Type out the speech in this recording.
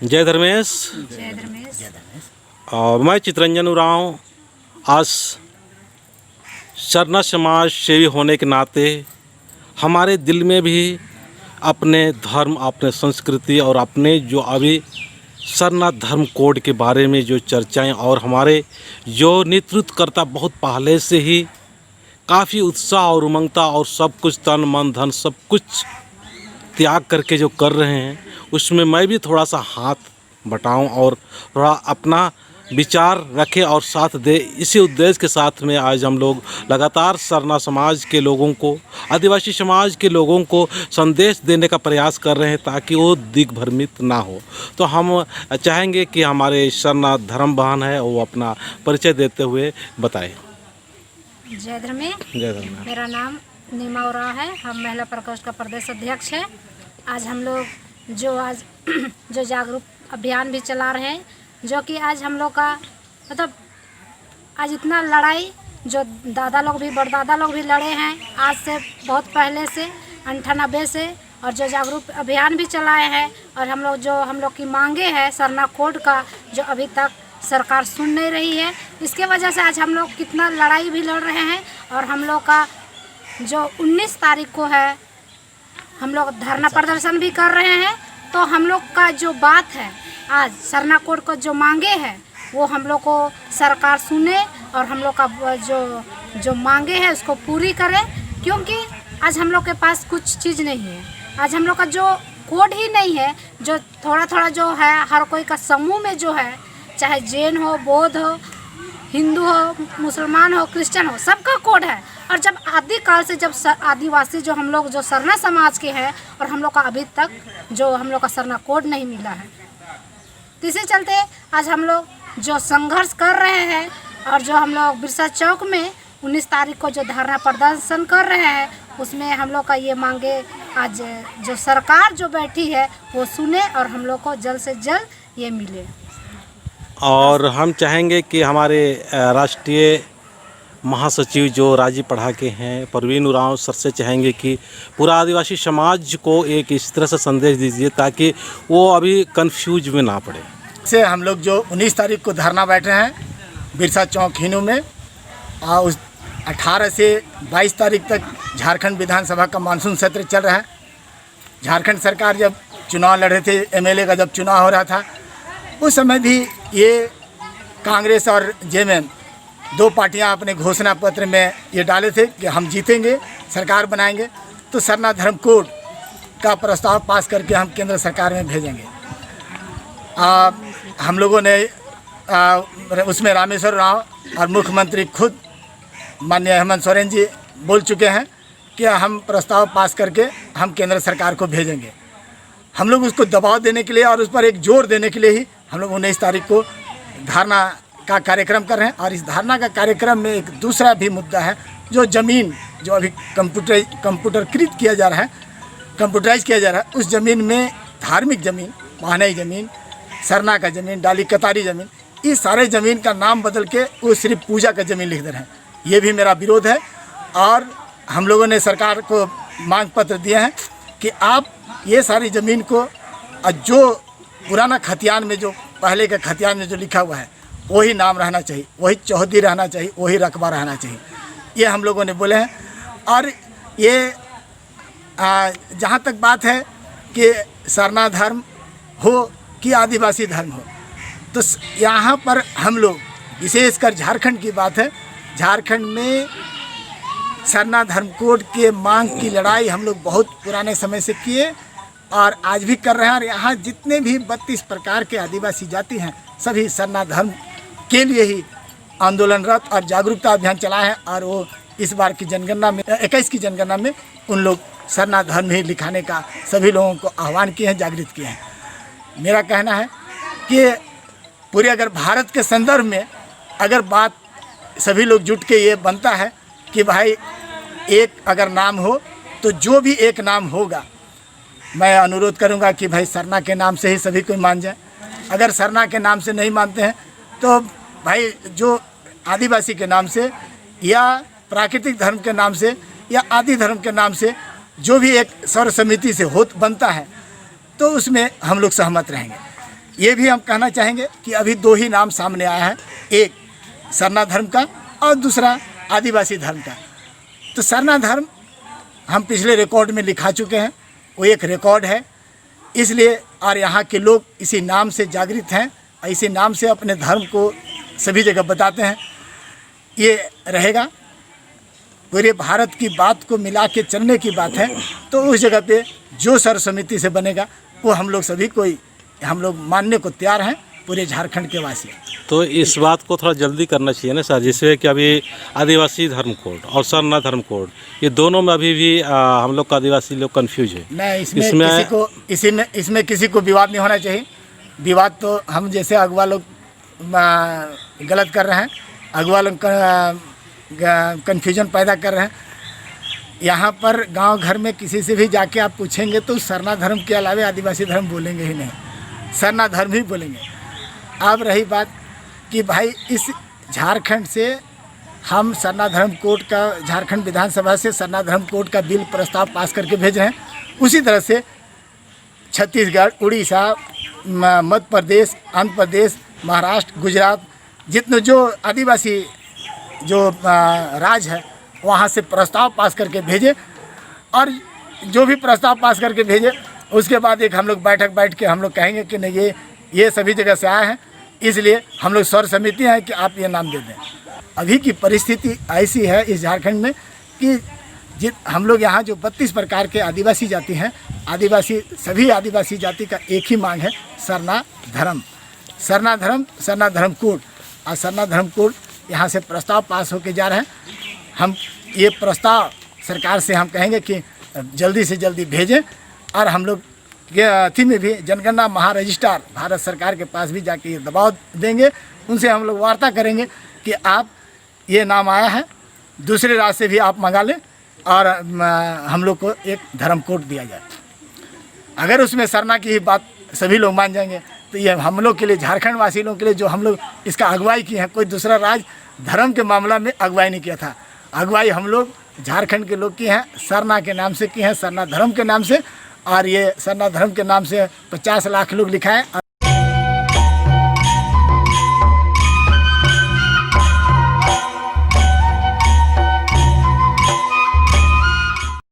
जय धर्मेश। जय धर्मेश। मैं चितरंजन उरांव। आज सरना समाज सेवी होने के नाते हमारे दिल में भी अपने धर्म, अपने संस्कृति और अपने जो अभी सरना धर्म कोड के बारे में जो चर्चाएं और हमारे जो नेतृत्वकर्ता बहुत पहले से ही काफ़ी उत्साह और उमंगता और सब कुछ तन मन धन सब कुछ त्याग करके जो कर रहे हैं, उसमें मैं भी थोड़ा सा हाथ बटाऊं और थोड़ा अपना विचार रखें और साथ दे। इसी उद्देश्य के साथ में आज हम लोग लगातार सरना समाज के लोगों को, आदिवासी समाज के लोगों को संदेश देने का प्रयास कर रहे हैं ताकि वो दिग्भ्रमित ना हो। तो हम चाहेंगे कि हमारे सरना धर्म बहन है वो अपना परिचय देते हुए बताएं। जय धर्मेश। जय धर्मेश। मेरा नाम नीमा उरांव है। हम महिला प्रकोष्ठ का प्रदेश अध्यक्ष है। आज हम लोग जो जागरूक अभियान भी चला रहे हैं, जो कि आज हम लोग का मतलब आज इतना लड़ाई जो दादा लोग भी बड़दादा लोग भी लड़े हैं आज से बहुत पहले से 98 से, और जो जागरूक अभियान भी चलाए हैं और हम लोग की मांगे हैं सरना कोड का, जो अभी तक सरकार सुन नहीं रही है। इसके वजह से आज हम लोग कितना लड़ाई भी लड़ रहे हैं। और हम लोग का जो 19 तारीख को है, हम लोग धरना प्रदर्शन भी कर रहे हैं। तो हम लोग का जो बात है आज सरना कोड को जो मांगे हैं वो हम लोग को सरकार सुने और हम लोग का जो मांगे हैं उसको पूरी करे, क्योंकि आज हम लोग के पास कुछ चीज़ नहीं है। आज हम लोग का जो कोड ही नहीं है, जो थोड़ा थोड़ा जो है हर कोई का समूह में जो है, चाहे जैन हो, बौद्ध हो, हिंदू हो, मुसलमान हो, क्रिश्चियन हो, सबका कोड है। और जब आदिकाल से जब आदिवासी जो हम लोग जो सरना समाज के हैं और हम लोग का अभी तक जो हम लोग का सरना कोड नहीं मिला है, तो इसी चलते आज हम लोग जो संघर्ष कर रहे हैं और जो हम लोग बिरसा चौक में 19 तारीख को जो धरना प्रदर्शन कर रहे हैं, उसमें हम लोग का ये मांगे आज जो सरकार जो बैठी है वो सुने और हम लोग को जल्द से जल्द ये मिले। और हम चाहेंगे कि हमारे राष्ट्रीय महासचिव जो राजी पढ़ा के हैं परवीन उरांव सर से चाहेंगे कि पूरा आदिवासी समाज को एक इस तरह से संदेश दीजिए ताकि वो अभी कंफ्यूज में ना पड़े। से हम लोग जो 19 तारीख को धरना बैठे हैं बिरसा चौक हिनू में, और उस 18 से 22 तारीख तक झारखंड विधानसभा का मानसून सत्र चल रहा है। झारखंड सरकार जब चुनाव लड़ रहे थे, एमएलए का जब चुनाव हो रहा था, उस समय भी ये कांग्रेस और जेएमएम दो पार्टियां अपने घोषणा पत्र में ये डाले थे कि हम जीतेंगे, सरकार बनाएंगे तो सरना धर्म कोड का प्रस्ताव पास करके हम केंद्र सरकार में भेजेंगे। हम लोगों ने उसमें रामेश्वर राव और मुख्यमंत्री खुद माननीय हेमंत सोरेन जी बोल चुके हैं कि हम प्रस्ताव पास करके हम केंद्र सरकार को भेजेंगे। हम लोग उसको दबाव देने के लिए और उस पर एक जोर देने के लिए ही हम लोग 19 तारीख को धरना का कार्यक्रम कर रहे हैं। और इस धरना का कार्यक्रम में एक दूसरा भी मुद्दा है, जो ज़मीन जो अभी कंप्यूटरकृत किया जा रहा है, कंप्यूटराइज किया जा रहा है, उस ज़मीन में धार्मिक ज़मीन, महानई ज़मीन, सरना का ज़मीन, डाली कतारी ज़मीन, इस सारे ज़मीन का नाम बदल के वो सिर्फ पूजा का ज़मीन लिख दे रहे हैं। ये भी मेरा विरोध है। और हम लोगों ने सरकार को मांग पत्र दिए हैं कि आप ये सारी ज़मीन को जो पुराना खतियान में, जो पहले के खतियान में जो लिखा हुआ है वही नाम रहना चाहिए, वही चौहदी रहना चाहिए, वही रकबा रहना चाहिए, ये हम लोगों ने बोले हैं। और ये जहाँ तक बात है कि सरना धर्म हो कि आदिवासी धर्म हो, तो यहाँ पर हम लोग विशेषकर झारखंड की बात है, झारखंड में सरना धर्म कोड के मांग की लड़ाई हम लोग बहुत पुराने समय से किए और आज भी कर रहे हैं। और यहाँ जितने भी 32 प्रकार के आदिवासी जाति हैं, सभी सरना धर्म के लिए ही आंदोलनरत और जागरूकता अभियान चलाए हैं। और वो इस बार की जनगणना में 21 की जनगणना में उन लोग सरना धर्म ही लिखाने का सभी लोगों को आह्वान किए हैं, जागृत किए हैं। मेरा कहना है कि पूरे अगर भारत के संदर्भ में अगर बात सभी लोग जुट के ये बनता है कि भाई एक अगर नाम हो तो जो भी एक नाम होगा, मैं अनुरोध करूंगा कि भाई सरना के नाम से ही सभी कोई मान जाए। अगर सरना के नाम से नहीं मानते हैं तो भाई जो आदिवासी के नाम से या प्राकृतिक धर्म के नाम से या आदि धर्म के नाम से जो भी एक सर्व समिति से बनता है तो उसमें हम लोग सहमत रहेंगे। ये भी हम कहना चाहेंगे कि अभी 2 ही नाम सामने आया है, एक सरना धर्म का और दूसरा आदिवासी धर्म का। तो सरना धर्म हम पिछले रिकॉर्ड में लिखा चुके हैं, वो एक रिकॉर्ड है, इसलिए और यहाँ के लोग इसी नाम से जागृत हैं और इसी नाम से अपने धर्म को सभी जगह बताते हैं। ये रहेगा, पूरे भारत की बात को मिला के चलने की बात है। तो उस जगह पे जो सर्वसम्मति से बनेगा वो हम लोग मानने को तैयार हैं, पूरे झारखंड के वासी। तो इस बात को थोड़ा जल्दी करना चाहिए ना सर, जिससे कि अभी आदिवासी धर्म कोड और सरना धर्म कोड ये दोनों में अभी भी हम लोग का आदिवासी लोग कंफ्यूज है। नहीं, इसमें किसी को विवाद नहीं होना चाहिए। विवाद तो हम जैसे अगवा लोग गलत कर रहे हैं, अगवा लोग कन्फ्यूजन पैदा कर रहे हैं। यहाँ पर गांव घर में किसी से भी जाके आप पूछेंगे तो सरना धर्म के अलावा आदिवासी धर्म बोलेंगे ही नहीं, सरना धर्म ही बोलेंगे। अब रही बात कि भाई इस झारखंड से हम सरना धर्म कोड का, झारखंड विधानसभा से सरना धर्म कोड का बिल प्रस्ताव पास करके भेज रहे हैं, उसी तरह से छत्तीसगढ़, उड़ीसा, मध्य प्रदेश, आंध्र प्रदेश, महाराष्ट्र, गुजरात, जितने जो आदिवासी जो राज्य है वहाँ से प्रस्ताव पास करके भेजे। और जो भी प्रस्ताव पास करके भेजे उसके बाद एक हम लोग बैठ के हम लोग कहेंगे कि नहीं ये सभी जगह से आए हैं, इसलिए हम लोग सर्वसम्मति हैं कि आप ये नाम दे दें। अभी की परिस्थिति ऐसी है इस झारखंड में कि हम लोग यहाँ जो 32 प्रकार के आदिवासी जाति हैं, सभी आदिवासी जाति का एक ही मांग है, सरना धर्म कोड। और सरना धर्म कोड यहाँ से प्रस्ताव पास होके जा रहे हैं। हम ये प्रस्ताव सरकार से हम कहेंगे कि जल्दी से जल्दी भेजें और हम लोग के अथी में भी जनगणना महारजिस्ट्रार भारत सरकार के पास भी जाके ये दबाव देंगे, उनसे हम लोग वार्ता करेंगे कि आप ये नाम आया है, दूसरे राज्य से भी आप मंगा लें और हम लोग को एक धर्म कोड दिया जाए। अगर उसमें सरना की ही बात सभी लोग मान जाएंगे तो ये हम लोग के लिए, झारखंड वासी लोगों के लिए, जो हम लोग इसका अगुवाई किए हैं, कोई दूसरा राज्य धर्म के मामला में अगुवाई नहीं किया था। अगुवाई हम लोग झारखंड के लोग की हैं, सरना के नाम से की हैं, सरना धर्म के नाम से। और ये सरना धर्म के नाम से 50 लाख लोग लिखाएं।